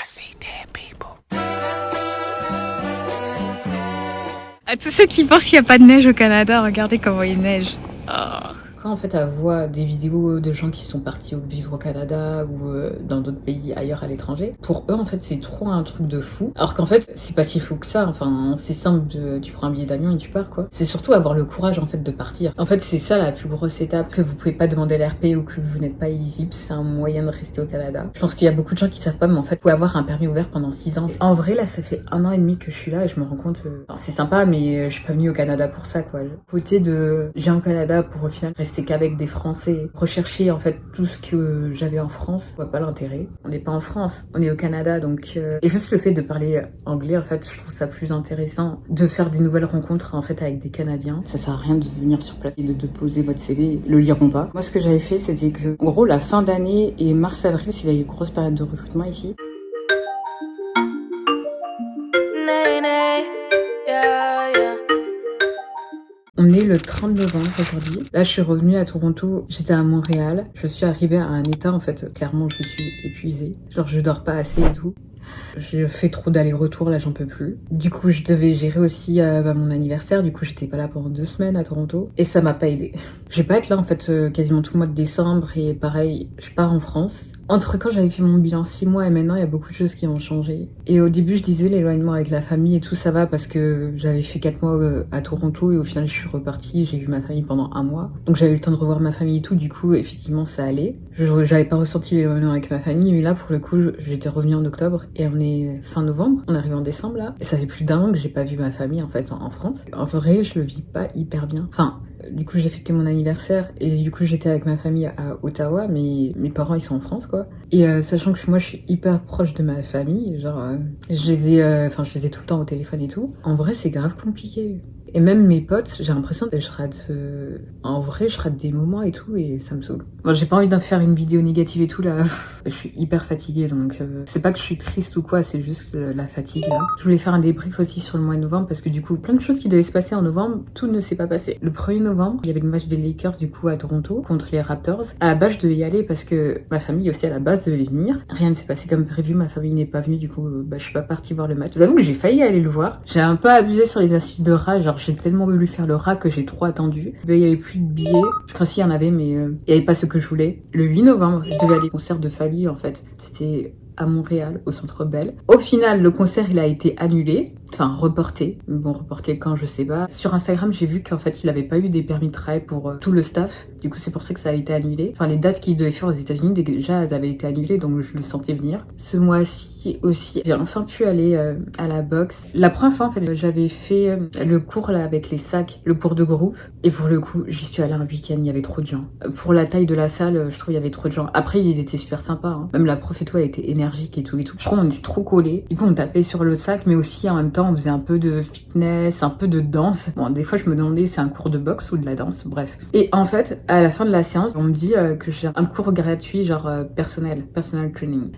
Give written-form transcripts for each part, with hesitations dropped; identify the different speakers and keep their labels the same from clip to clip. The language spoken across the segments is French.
Speaker 1: see dead people.
Speaker 2: À tous ceux qui pensent qu'il n'y a pas de neige au Canada, regardez comment il neige. Oh.
Speaker 3: Quand en fait elle voit des vidéos de gens qui sont partis vivre au Canada ou dans d'autres pays ailleurs à l'étranger, pour eux en fait c'est trop un truc de fou. Alors qu'en fait c'est pas si fou que ça, enfin c'est simple, tu prends un billet d'avion et tu pars quoi. C'est surtout avoir le courage en fait de partir. En fait c'est ça la plus grosse étape, que vous pouvez pas demander l'RP ou que vous n'êtes pas éligible, c'est un moyen de rester au Canada. Je pense qu'il y a beaucoup de gens qui savent pas, mais en fait vous pouvez avoir un permis ouvert pendant 6 ans. En vrai là ça fait 1 an et demi que je suis là et je me rends compte c'est sympa mais je suis pas venue au Canada pour ça quoi. Le côté de j'ai au Canada pour au final rester qu'avec des Français, rechercher en fait tout ce que j'avais en France, je vois pas l'intérêt. On n'est pas en France, on est au Canada donc et juste le fait de parler anglais en fait, je trouve ça plus intéressant de faire des nouvelles rencontres en fait avec des Canadiens. Ça sert à rien de venir sur place et de poser votre CV, ils le liront pas. Moi ce que j'avais fait c'était que en gros la fin d'année et mars-avril c'est la grosse période de recrutement ici. On est le 30 novembre aujourd'hui. Là, je suis revenue à Toronto. J'étais à Montréal. Je suis arrivée à un état, en fait, clairement, je suis épuisée. Genre, je dors pas assez et tout. Je fais trop d'aller-retour, là, j'en peux plus. Du coup, je devais gérer aussi mon anniversaire. Du coup, j'étais pas là pendant 2 semaines à Toronto. Et ça m'a pas aidé. Je vais pas être là, en fait, quasiment tout le mois de décembre. Et pareil, je pars en France. Entre quand j'avais fait mon bilan 6 mois et maintenant, il y a beaucoup de choses qui ont changé. Et au début, je disais l'éloignement avec la famille et tout, ça va parce que j'avais fait 4 mois à Toronto et au final, je suis repartie. J'ai vu ma famille pendant 1 mois. Donc, j'avais eu le temps de revoir ma famille et tout. Du coup, effectivement, ça allait. J'avais pas ressenti l'éloignement avec ma famille. Mais là, pour le coup, j'étais revenue en octobre et on est fin novembre. On arrive en décembre, là. Et ça fait plus d'1 an que j'ai pas vu ma famille, en fait, en France. En vrai, je le vis pas hyper bien. Enfin, du coup, j'ai fêté mon anniversaire et du coup, j'étais avec ma famille à Ottawa, mais mes parents, ils sont en France, quoi. Et sachant que moi, je suis hyper proche de ma famille, genre, je les ai tout le temps au téléphone et tout. En vrai, c'est grave compliqué. Et même mes potes, j'ai l'impression que je rate... En vrai, je rate des moments et tout, et ça me saoule. Bon, j'ai pas envie d'en faire une vidéo négative et tout, là. Je suis hyper fatiguée, donc... c'est pas que je suis triste ou quoi, c'est juste la fatigue, là. Je voulais faire un débrief aussi sur le mois de novembre, parce que du coup, plein de choses qui devaient se passer en novembre, tout ne s'est pas passé. Le 1er novembre, il y avait le match des Lakers, du coup, à Toronto, contre les Raptors. À la base, je devais y aller parce que ma famille aussi, à la base, devait venir. Rien ne s'est passé comme prévu, ma famille n'est pas venue, du coup, je suis pas partie voir le match. Je vous avoue que j'ai failli aller le voir. J'ai un peu abusé sur les astuces de rat, genre, j'ai tellement voulu faire le rat que j'ai trop attendu. Il y avait plus de billets. Enfin, si, il y en avait, mais il y avait pas ce que je voulais. Le 8 novembre, je devais aller au concert de Fally, en fait. C'était à Montréal, au Centre Bell. Au final, le concert, il a été annulé. Enfin, reporté. Bon, reporté quand, je sais pas. Sur Instagram, j'ai vu qu'en fait, il avait pas eu des permis de travail pour tout le staff. Du coup, c'est pour ça que ça a été annulé. Enfin, les dates qu'il devait faire aux États-Unis, déjà, elles avaient été annulées, donc je le sentais venir. Ce mois-ci aussi, j'ai enfin pu aller à la boxe. La première fois, en fait, j'avais fait le cours là avec les sacs, le cours de groupe. Et pour le coup, j'y suis allée un week-end, il y avait trop de gens. Pour la taille de la salle, je trouve il y avait trop de gens. Après, ils étaient super sympas, hein. Même la prof et tout, elle était énergique et tout et tout. Je trouve on était trop collés. Du coup, on tapait sur le sac, mais aussi en même temps, on faisait un peu de fitness, un peu de danse. Bon, des fois, je me demandais c'est un cours de boxe ou de la danse, bref. Et en fait, à la fin de la séance, on me dit que j'ai un cours gratuit, genre personal training.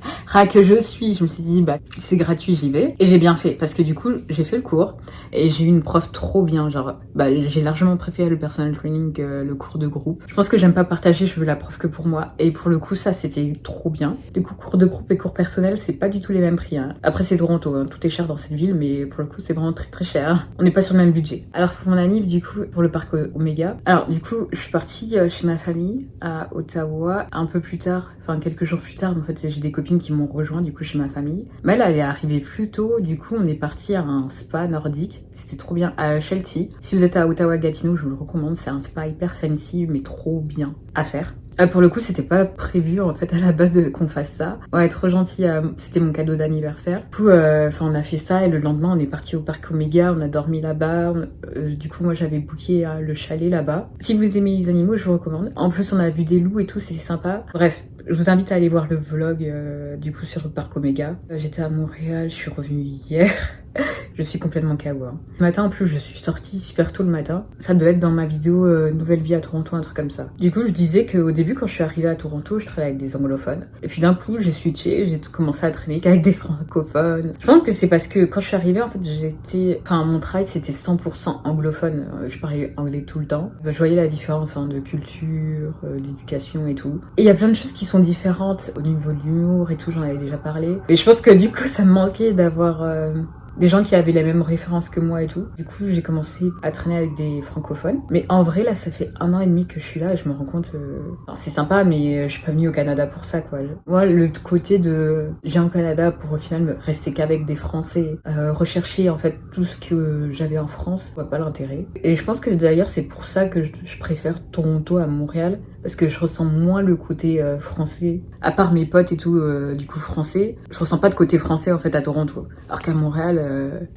Speaker 3: Que je suis, je me suis dit, c'est gratuit, j'y vais. Et j'ai bien fait, parce que du coup, j'ai fait le cours et j'ai eu une prof trop bien, genre, j'ai largement préféré le personal training que le cours de groupe. Je pense que j'aime pas partager, je veux la prof que pour moi. Et pour le coup, ça, c'était trop bien. Du coup, cours de groupe et cours personnel, c'est pas du tout les mêmes prix, hein. Après, c'est Toronto, hein. Tout est cher dans cette ville, mais pour le coup, c'est vraiment très très cher. On n'est pas sur le même budget. Alors, pour mon anniv, du coup, pour le parc Omega. Alors, du coup, je suis partie chez ma famille à Ottawa un peu plus tard, enfin quelques jours plus tard. En fait, j'ai des copines qui m'ont rejoint du coup chez ma famille. Mais elle est arrivée plus tôt. Du coup, on est parti à un spa nordique. C'était trop bien à Chelsea. Si vous êtes à Ottawa-Gatineau, je vous le recommande. C'est un spa hyper fancy, mais trop bien à faire. Pour le coup, c'était pas prévu en fait à la base qu'on fasse ça. Ouais, trop gentil. C'était mon cadeau d'anniversaire. Du coup, on a fait ça et le lendemain, on est parti au parc Omega. On a dormi là-bas. Du coup, moi, j'avais booké le chalet là-bas. Si vous aimez les animaux, je vous recommande. En plus, on a vu des loups et tout, c'est sympa. Bref, je vous invite à aller voir le vlog du coup sur le parc Omega. J'étais à Montréal, je suis revenue hier. Je suis complètement KO. Hein. Ce matin, en plus, je suis sortie super tôt le matin. Ça devait être dans ma vidéo Nouvelle vie à Toronto, un truc comme ça. Du coup, je disais qu'au début, quand je suis arrivée à Toronto, je travaillais avec des anglophones. Et puis d'un coup, j'ai switché, j'ai commencé à traîner qu'avec des francophones. Je pense que c'est parce que quand je suis arrivée, en fait, mon travail, c'était 100% anglophone. Je parlais anglais tout le temps. Je voyais la différence hein, de culture, d'éducation et tout. Et il y a plein de choses qui sont différentes au niveau de l'humour et tout, j'en avais déjà parlé. Mais je pense que du coup, ça me manquait d'avoir... des gens qui avaient les mêmes références que moi et tout. Du coup, j'ai commencé à traîner avec des francophones. Mais en vrai, là, ça fait 1 an et demi que je suis là et je me rends compte... c'est sympa, mais je suis pas venue au Canada pour ça, quoi. Moi, le côté de... J'ai au Canada pour au final me rester qu'avec des Français, rechercher en fait tout ce que j'avais en France, je vois pas l'intérêt. Et je pense que d'ailleurs, c'est pour ça que je préfère Toronto à Montréal. Parce que je ressens moins le côté français. À part mes potes et tout, du coup français, je ressens pas de côté français en fait à Toronto. Alors qu'à Montréal,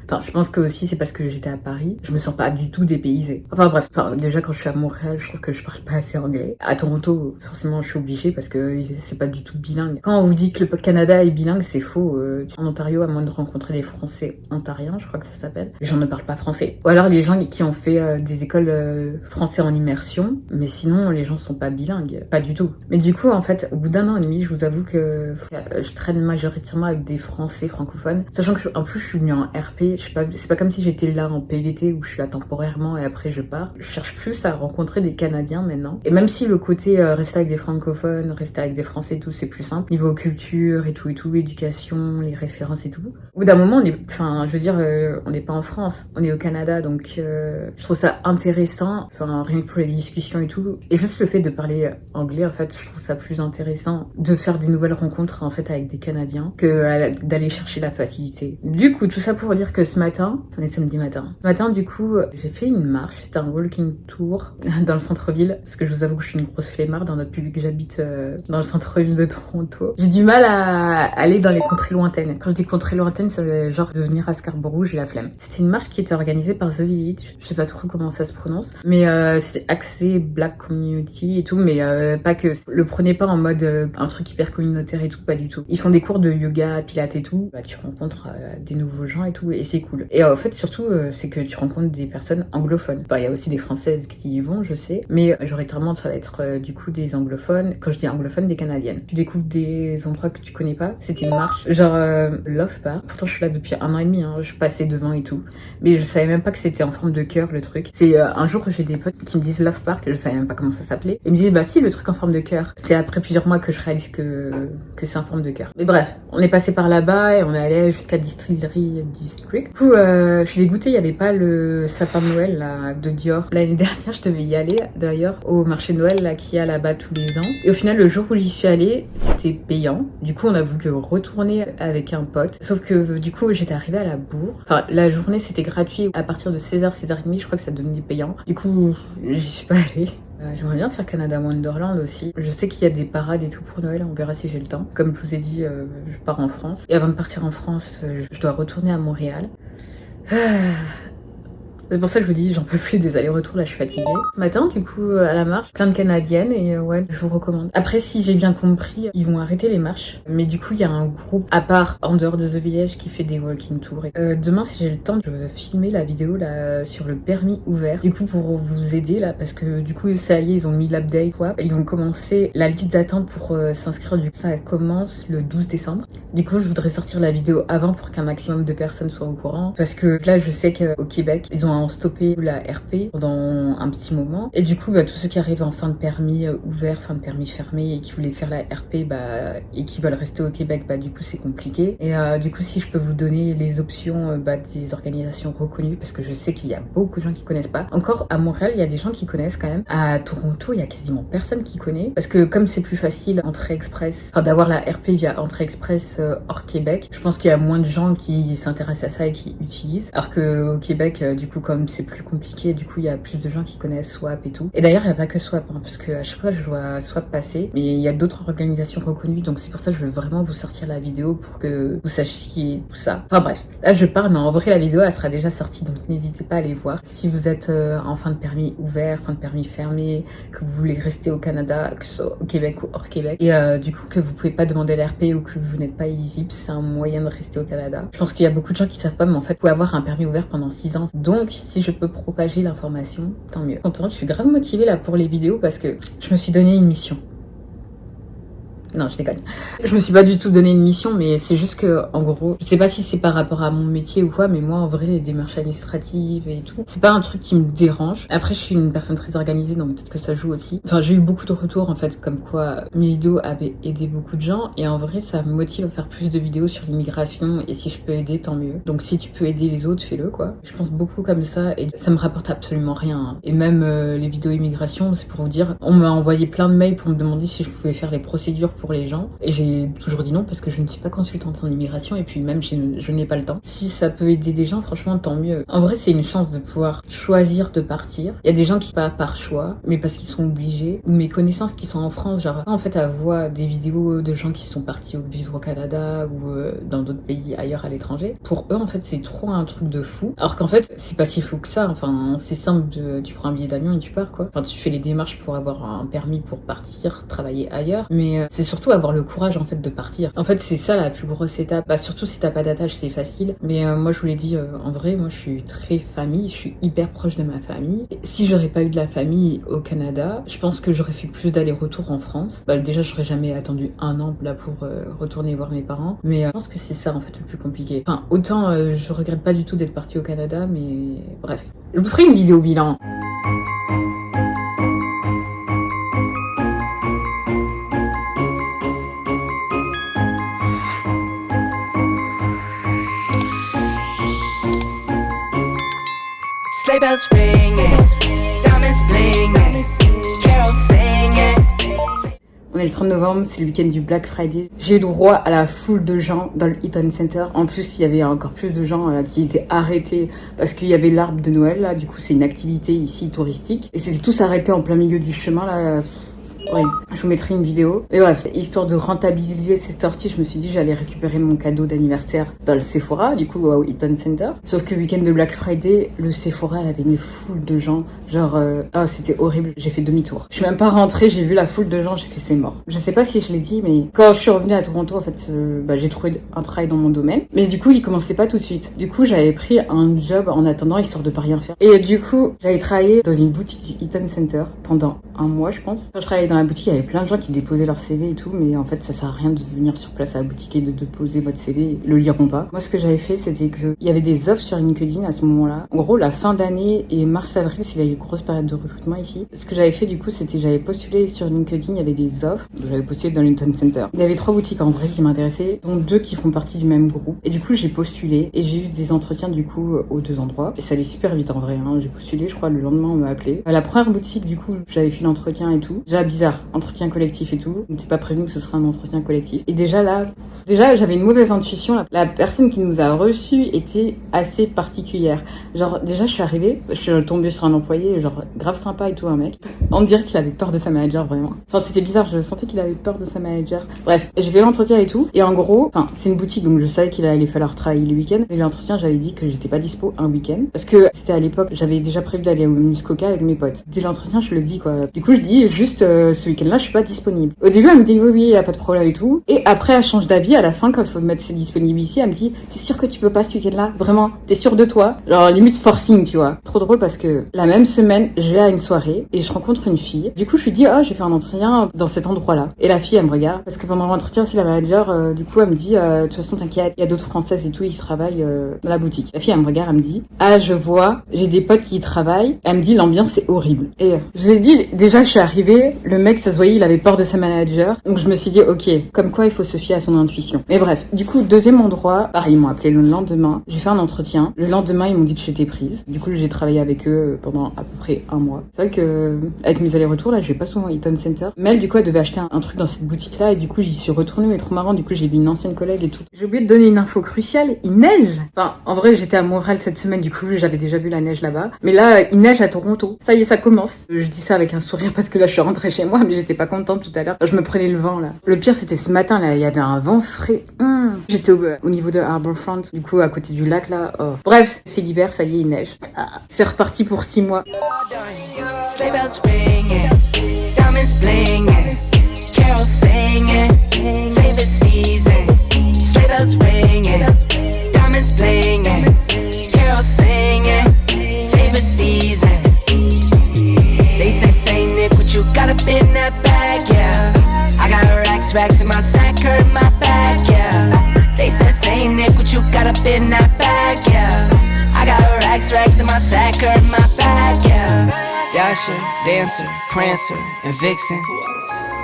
Speaker 3: je pense que aussi c'est parce que j'étais à Paris, je me sens pas du tout dépaysée. Enfin bref, déjà quand je suis à Montréal, je trouve que je parle pas assez anglais. À Toronto, forcément je suis obligée parce que c'est pas du tout bilingue. Quand on vous dit que le Canada est bilingue, c'est faux. En Ontario, à moins de rencontrer des Français ontariens, je crois que ça s'appelle, les gens ne parlent pas français. Ou alors les gens qui ont fait des écoles français en immersion, mais sinon les gens sont pas bilingue, pas du tout. Mais du coup, en fait, au bout d'1 an et demi, je vous avoue que je traîne majoritairement avec des Français francophones. Sachant que, en plus, je suis venue en RP. Je sais pas, c'est pas comme si j'étais là en PVT où je suis là temporairement et après je pars. Je cherche plus à rencontrer des Canadiens maintenant. Et même si le côté rester avec des francophones, rester avec des Français et tout, c'est plus simple. Niveau culture et tout, éducation, les références et tout. Au bout d'un moment, on n'est pas en France, on est au Canada, donc je trouve ça intéressant. Rien que pour les discussions et tout. Et juste le fait de parler anglais, en fait, je trouve ça plus intéressant de faire des nouvelles rencontres en fait avec des Canadiens que d'aller chercher la facilité. Du coup, tout ça pour dire que ce matin, on est samedi matin. Ce matin, du coup, j'ai fait une marche, c'était un walking tour dans le centre-ville, parce que je vous avoue que je suis une grosse flemmarde, depuis que j'habite dans le centre-ville de Toronto. J'ai du mal à aller dans les contrées lointaines. Quand je dis contrées lointaines, c'est genre de venir à Scarborough, j'ai la flemme. C'était une marche qui était organisée par The Village, je sais pas trop comment ça se prononce, mais c'est axé Black Community et tout, mais pas que. Le prenez pas en mode un truc hyper communautaire et tout, pas du tout. Ils font des cours de yoga, pilates et tout. Tu rencontres des nouveaux gens et tout, et c'est cool. Et en fait, surtout, c'est que tu rencontres des personnes anglophones. Il y a aussi des françaises qui y vont, je sais, mais majoritairement, ça va être du coup des anglophones. Quand je dis anglophones, des canadiennes. Tu découvres des endroits que tu connais pas. C'était une marche, genre Love Bar. Pourtant, je suis là depuis 1 an et demi, hein. Je passais devant et tout, mais je savais même pas que c'était en forme de cœur le truc. C'est un jour j'ai des potes qui me disent Love Park, je savais même pas comment ça s'appelait. Ils me disaient bah si, le truc en forme de cœur. C'est après plusieurs mois que je réalise que c'est en forme de cœur. Mais bref, on est passé par là-bas et on est allé jusqu'à Distillery District. Du coup, je suis dégoûtée, il y avait pas le sapin de Noël là, de Dior. L'année dernière, je devais y aller d'ailleurs au marché de Noël là qu'il y a là-bas tous les ans. Et au final, le jour où j'y suis allée, c'était payant. Du coup, on a voulu retourner avec un pote. Sauf que du coup, j'étais arrivée à la bourre. Enfin, la journée c'était gratuit à partir de 16h, 16h30. Je crois que ça devenait payant. Du coup, j'y suis pas allée. J'aimerais bien faire Canada Wonderland aussi. Je sais qu'il y a des parades et tout pour Noël, on verra si j'ai le temps. Comme je vous ai dit, je pars en France. Et avant de partir en France, je dois retourner à Montréal. C'est pour ça que je vous dis, j'en peux plus des allers-retours, là je suis fatiguée. Ce matin, du coup, à la marche, plein de Canadiennes et ouais, je vous recommande. Après, si j'ai bien compris, ils vont arrêter les marches. Mais du coup, il y a un groupe, à part, en dehors de The Village, qui fait des walking tours. Demain, si j'ai le temps, je vais filmer la vidéo là sur le permis ouvert. Du coup, pour vous aider là, parce que du coup, ça y est, ils ont mis l'update. Ouais. Ils vont commencer la liste d'attente pour s'inscrire. Du coup, ça commence le 12 décembre. Du coup, je voudrais sortir la vidéo avant pour qu'un maximum de personnes soient au courant. Parce que là, je sais qu'au Québec, ils ont stoppé la RP pendant un petit moment. Et du coup, tous ceux qui arrivent en fin de permis ouvert, fin de permis fermé et qui voulaient faire la RP et qui veulent rester au Québec, du coup, c'est compliqué. Et du coup, si je peux vous donner les options des organisations reconnues, parce que je sais qu'il y a beaucoup de gens qui connaissent pas. Encore, à Montréal, il y a des gens qui connaissent quand même. À Toronto, il y a quasiment personne qui connaît. Parce que comme c'est plus facile, Entrée Express, d'avoir la RP via Entrée Express hors Québec, je pense qu'il y a moins de gens qui s'intéressent à ça et qui utilisent. Alors qu'au Québec, du coup, comme c'est plus compliqué, du coup il y a plus de gens qui connaissent Swap et tout. Et d'ailleurs il n'y a pas que Swap, parce que à chaque fois je vois Swap passer, mais il y a d'autres organisations reconnues, donc c'est pour ça que je veux vraiment vous sortir la vidéo pour que vous sachiez tout ça. Enfin bref, là je parle, mais en vrai la vidéo elle sera déjà sortie, donc n'hésitez pas à aller voir. Si vous êtes en fin de permis ouvert, fin de permis fermé, que vous voulez rester au Canada, que ce soit au Québec ou hors Québec, et du coup que vous pouvez pas demander l'RP ou que vous n'êtes pas illisible, c'est un moyen de rester au Canada. Je pense qu'il y a beaucoup de gens qui savent pas, mais en fait, vous pouvez avoir un permis ouvert pendant 6 ans. Donc, si je peux propager l'information, tant mieux. Contente, je suis grave motivée là pour les vidéos parce que je me suis donné une mission. Non, je déconne. Je me suis pas du tout donné une mission, mais c'est juste que, en gros, je sais pas si c'est par rapport à mon métier ou quoi, mais moi, en vrai, les démarches administratives et tout, c'est pas un truc qui me dérange. Après, je suis une personne très organisée, donc peut-être que ça joue aussi. Enfin, j'ai eu beaucoup de retours, en fait, comme quoi mes vidéos avaient aidé beaucoup de gens, et en vrai, ça me motive à faire plus de vidéos sur l'immigration, et si je peux aider, tant mieux. Donc, si tu peux aider les autres, fais-le, quoi. Je pense beaucoup comme ça, et ça me rapporte absolument rien. Hein. Et même les vidéos immigration, c'est pour vous dire, on m'a envoyé plein de mails pour me demander si je pouvais faire les procédures pour les gens et j'ai toujours dit non parce que je ne suis pas consultante en immigration et puis même je n'ai pas le temps. Si ça peut aider des gens, franchement tant mieux. En vrai c'est une chance de pouvoir choisir de partir. Il y a des gens qui pas par choix mais parce qu'ils sont obligés, ou mes connaissances qui sont en France, genre en fait à voir des vidéos de gens qui sont partis vivre au Canada ou dans d'autres pays ailleurs à l'étranger, pour eux en fait c'est trop un truc de fou, alors qu'en fait c'est pas si fou que ça. Enfin c'est simple, tu prends un billet d'avion et tu pars quoi. Enfin tu fais les démarches pour avoir un permis pour partir travailler ailleurs, mais c'est surtout avoir le courage en fait de partir. En fait c'est ça la plus grosse étape. Bah surtout si t'as pas d'attache c'est facile, mais moi je vous l'ai dit en vrai moi je suis très famille, je suis hyper proche de ma famille. Et si j'aurais pas eu de la famille au Canada, je pense que j'aurais fait plus d'allers-retours en France. Bah déjà j'aurais jamais attendu un an là pour retourner voir mes parents, mais je pense que c'est ça en fait le plus compliqué. Enfin autant je regrette pas du tout d'être partie au Canada, mais bref. Je vous ferai une vidéo bilan.
Speaker 1: Sleigh bells ringing, diamonds blinging, carols singing.
Speaker 3: On est le 30 novembre, c'est le week-end du Black Friday. J'ai eu droit à la foule de gens dans le Eaton Center. En plus, il y avait encore plus de gens qui étaient arrêtés parce qu'il y avait l'arbre de Noël. Là. Du coup, c'est une activité ici touristique. Et c'était tous arrêtés en plein milieu du chemin. Là. Oui, je vous mettrai une vidéo. Et bref, histoire de rentabiliser ces sorties, je me suis dit j'allais récupérer mon cadeau d'anniversaire dans le Sephora, du coup au Eaton Center. Sauf que week-end de Black Friday, le Sephora avait une foule de gens. Genre, c'était horrible. J'ai fait demi-tour. Je suis même pas rentrée, j'ai vu la foule de gens, j'ai fait c'est mort. Je sais pas si je l'ai dit, mais quand je suis revenue à Toronto, en fait, j'ai trouvé un travail dans mon domaine. Mais du coup, il commençait pas tout de suite. Du coup, j'avais pris un job en attendant, histoire de pas rien faire. Et du coup, j'avais travaillé dans une boutique du Eaton Center pendant un mois, je pense. Quand je travaillais dans la boutique, il y avait plein de gens qui déposaient leur CV et tout, mais en fait, ça sert à rien de venir sur place à la boutique et de déposer votre CV, ils le liront pas. Moi, ce que j'avais fait, c'était que il y avait des offres sur LinkedIn à ce moment-là. En gros, la fin d'année et mars-avril, c'est la grosse période de recrutement ici. Ce que j'avais fait, du coup, c'était j'avais postulé sur LinkedIn, il y avait des offres. J'avais postulé dans l'Eaton Center. Il y avait 3 boutiques en vrai qui m'intéressaient, dont 2 qui font partie du même groupe. Et du coup, j'ai postulé et j'ai eu des entretiens, du coup, aux 2 endroits. Et ça allait super vite en vrai, hein. J'ai postulé, je crois, le lendemain, on m'a appelé. À la première boutique, du coup, j'avais fait l'entretien et tout. Déjà bizarre. Entretien collectif et tout. On n'était pas prévenu que ce serait un entretien collectif. Et déjà j'avais une mauvaise intuition. La personne qui nous a reçus était assez particulière. Genre, déjà, je suis arrivée, je suis tombée sur un employé, genre, grave sympa et tout, un mec. On dirait qu'il avait peur de sa manager, vraiment. Enfin, c'était bizarre, je sentais qu'il avait peur de sa manager. Bref, j'ai fait l'entretien et tout. Et en gros, c'est une boutique, donc je savais qu'il allait falloir travailler le week-end. Et l'entretien, j'avais dit que j'étais pas dispo un week-end. Parce que c'était à l'époque, j'avais déjà prévu d'aller au Muskoka avec mes potes. Dès l'entretien, je le dis, quoi. Du coup, je dis juste, ce week-end-là, je suis pas disponible. Au début, elle me dit oui, y a pas de problème et tout. Et après, elle change d'avis. À la fin, quand il faut mettre ses disponibilités, elle me dit, t'es sûr que tu peux pas ce week-end-là? Vraiment? T'es sûr de toi? Genre, limite forcing, tu vois. Trop drôle parce que la même semaine, je vais à une soirée et je rencontre une fille. Du coup, je lui dis, j'ai fait un entretien dans cet endroit-là. Et la fille, elle me regarde. Parce que pendant l'entretien aussi, la manager, du coup, elle me dit, de toute façon, t'inquiète, il y a d'autres Françaises et tout, ils travaillent dans la boutique. La fille, elle me regarde, elle me dit, je vois, j'ai des potes qui y travaillent. Elle me dit, l'ambiance est horrible. Et je vous ai dit, déjà, je suis arrivée, le mec, ça se voyait, il avait peur de sa manager. Donc je me suis dit, ok, comme quoi il faut se fier à son intuition. Mais bref, du coup, deuxième endroit, pareil, ils m'ont appelé le lendemain. J'ai fait un entretien. Le lendemain, ils m'ont dit que j'étais prise. Du coup, j'ai travaillé avec eux pendant à peu près un mois. C'est vrai que avec mes allers-retours, là, je vais pas souvent au Eaton Center. Mel, du coup, elle devait acheter un truc dans cette boutique-là et du coup, j'y suis retournée, mais trop marrant. Du coup, j'ai vu une ancienne collègue et tout. J'ai oublié de donner une info cruciale. Il neige. Enfin, en vrai, j'étais à Montréal cette semaine. Du coup, j'avais déjà vu la neige là-bas. Mais là, il neige à Toronto. Ça y est, ça commence. Je dis ça avec un sourire parce que là, je suis rentrée chez moi, mais j'étais pas contente tout à l'heure. Je me prenais le vent, là. Le pire, c'était ce matin, là. Il y avait un vent frais. J'étais au niveau de Harbourfront. Du coup, à côté du lac, là. Oh. Bref, c'est l'hiver, ça y est, il neige. C'est reparti pour 6 mois.
Speaker 1: Sleigh bells ringing, diamonds blinging, carols singing, favorite season. up in that bag, yeah. I got racks in my sack or in my bag, yeah. Dasher, Dancer, Prancer, and Vixen.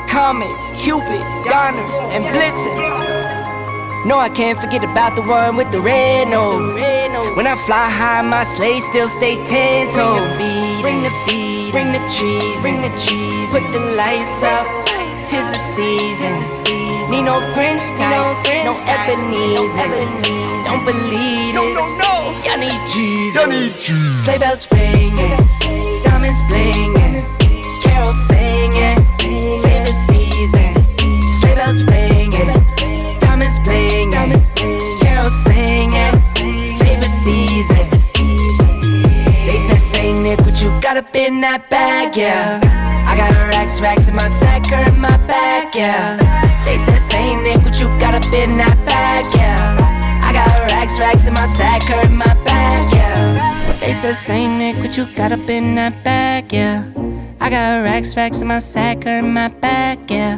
Speaker 1: Comet, Cupid, Donner, and Blitzen. No, I can't forget about the one with the red nose. When I fly high, my sleigh still stay 10 toes. Bring the beat, bring the cheese, put the lights up. 'Tis the season. Need no Grinch types, no Ebenezer. Don't believe this. Y'all need Jesus. Sleigh bells ringing, diamonds blinging, carols singing, favorite season. Sleigh bells ringing, diamonds blinging, carols singing, favorite season. They said, Saint Nick, what you got up in that bag, yeah. I got racks in my sack or in my bag, yeah. They said, Saint Nick, what you got up in that bag, yeah. I got racks in my sack or in my bag, yeah. They said, Saint Nick, what you got up in that bag, yeah. I got racks in my sack or in my bag, yeah.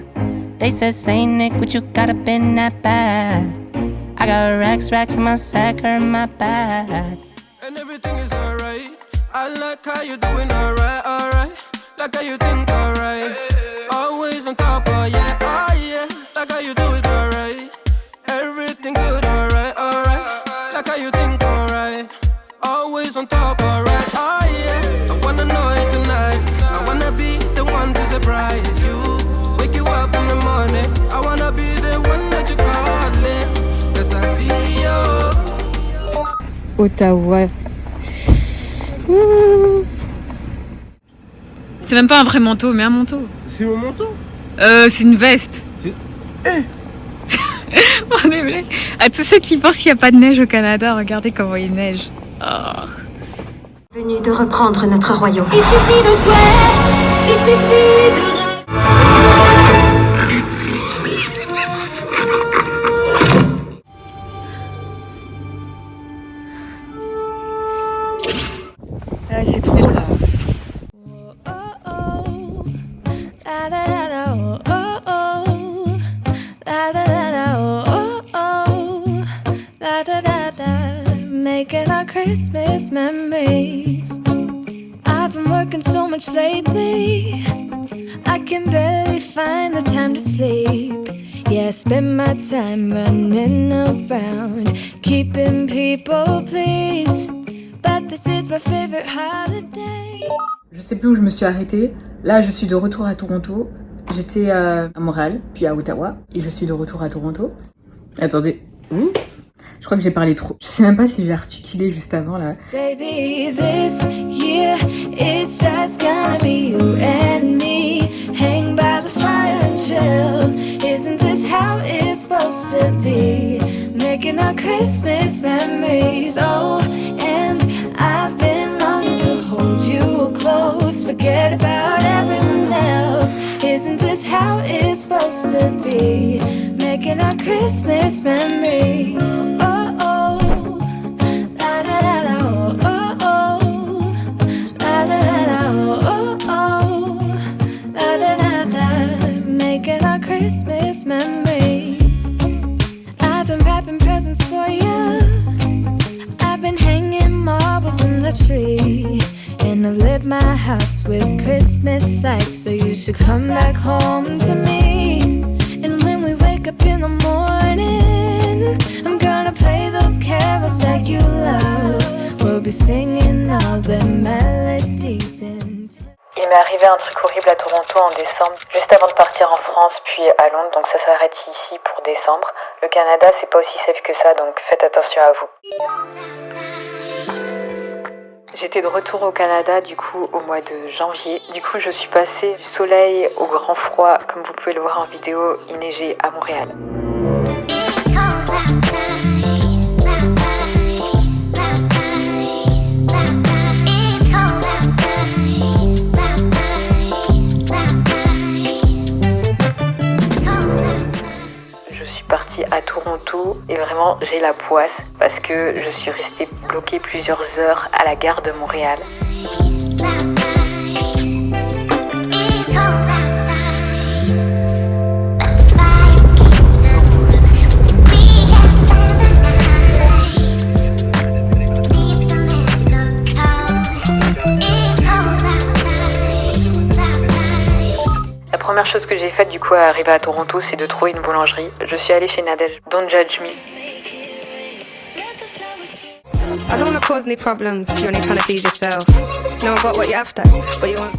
Speaker 1: They said, Saint Nick, what you got up in that bag. I got racks in my sack or in my bag.
Speaker 4: And everything is alright. I like how you doing, alright, alright. Like how you think, alright. Always on top, oh yeah, oh yeah. Like how you do it, alright. Everything good, alright, alright. Like how you think, alright. Always on top, alright, oh yeah. I wanna know it tonight. I wanna be the one to surprise you. Wake you up in the morning. I wanna be the one that you calling. 'Cause I see you.
Speaker 3: Ottawa.
Speaker 2: C'est même pas un vrai manteau, mais un manteau.
Speaker 5: C'est mon manteau.
Speaker 2: C'est une veste.
Speaker 5: C'est...
Speaker 2: On est vrai. À tous ceux qui pensent qu'il n'y a pas de neige au Canada, regardez comment il neige. Oh.
Speaker 6: Venu de reprendre notre royaume. Il suffit de souhait, il suffit de...
Speaker 2: Ah, c'est trop là.
Speaker 7: Making our Christmas memories. I've been working so much lately, I can barely find the time to sleep. Yeah, I spend my time running around, keeping people pleased. But this is my favorite holiday.
Speaker 3: Je sais plus où je me suis arrêtée. Là, je suis de retour à Toronto. J'étais à Montréal, puis à Ottawa, et je suis de retour à Toronto. Attendez. Je crois que j'ai parlé trop. Je sais même pas si j'ai articulé juste avant là.
Speaker 7: Baby, this year it's just gonna be you and me. Hang by the fire and chill. Isn't this how it's supposed to be? Making our Christmas memories. Oh, and I've been longing to hold you close. Forget about everyone else. Isn't this how it's supposed to be? Making our Christmas memories. Oh, oh, la da da da, oh, oh, oh, la da da da, oh, oh, la da da da. Making our Christmas memories. I've been wrapping presents for you. I've been hanging marbles in the tree. And I've lit my house with Christmas lights. So you should come back home to me. And when we wake up in the morning, I'm gonna play those carols that you love. We'll be singing all the melodies and...
Speaker 8: Il m'est arrivé un truc horrible à Toronto en décembre, juste avant de partir en France puis à Londres, donc ça s'arrête ici pour décembre. Le Canada, c'est pas aussi safe que ça, donc faites attention à vous. J'étais de retour au Canada du coup au mois de janvier. Du coup je suis passée du soleil au grand froid, comme vous pouvez le voir en vidéo, il neigeait à Montréal. Partie à Toronto et vraiment j'ai la poisse parce que je suis restée bloquée plusieurs heures à la gare de Montréal. première chose que j'ai faite du coup à arriver à Toronto, c'est de trouver une boulangerie. Je suis allée chez Nadège. Don't judge me.
Speaker 5: I don't wanna cause any problems. You're only trying to feed yourself. No, I got what you're after, but you want.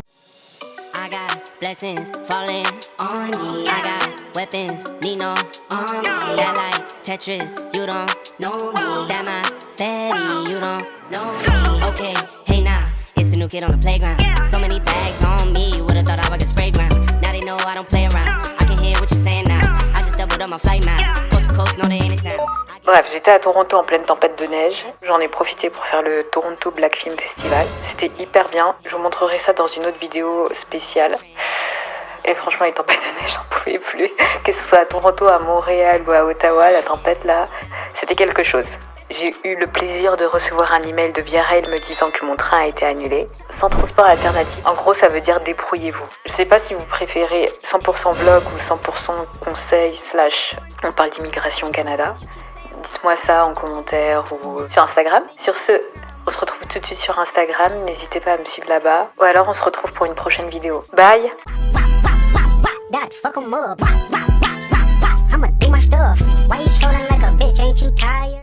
Speaker 9: I got blessings falling on me. I got weapons, need no army. That like Tetris, you don't know me. That my fatty, you don't know me. Okay, hey now, it's a new kid on the playground. So many bags on me, you would've thought I was a spray ground. Now they know I don't play around. I can hear what you're saying now. I just doubled up my flight miles. Coast to coast, no they ain't in town.
Speaker 8: Bref, j'étais à Toronto en pleine tempête de neige. J'en ai profité pour faire le Toronto Black Film Festival. C'était hyper bien. Je vous montrerai ça dans une autre vidéo spéciale. Et franchement, les tempêtes de neige, j'en pouvais plus. Que ce soit à Toronto, à Montréal ou à Ottawa, la tempête là, c'était quelque chose. J'ai eu le plaisir de recevoir un email de Via Rail me disant que mon train a été annulé. Sans transport alternatif. En gros, ça veut dire débrouillez-vous. Je sais pas si vous préférez 100% vlog ou 100% conseil / on parle d'immigration au Canada. Dites-moi ça en commentaire ou sur Instagram. Sur ce, on se retrouve tout de suite sur Instagram. N'hésitez pas à me suivre là-bas. Ou alors on se retrouve pour une prochaine vidéo. Bye!
Speaker 9: That fuck 'em up. I'ma do my stuff. Why you trolling like a bitch? Ain't you tired?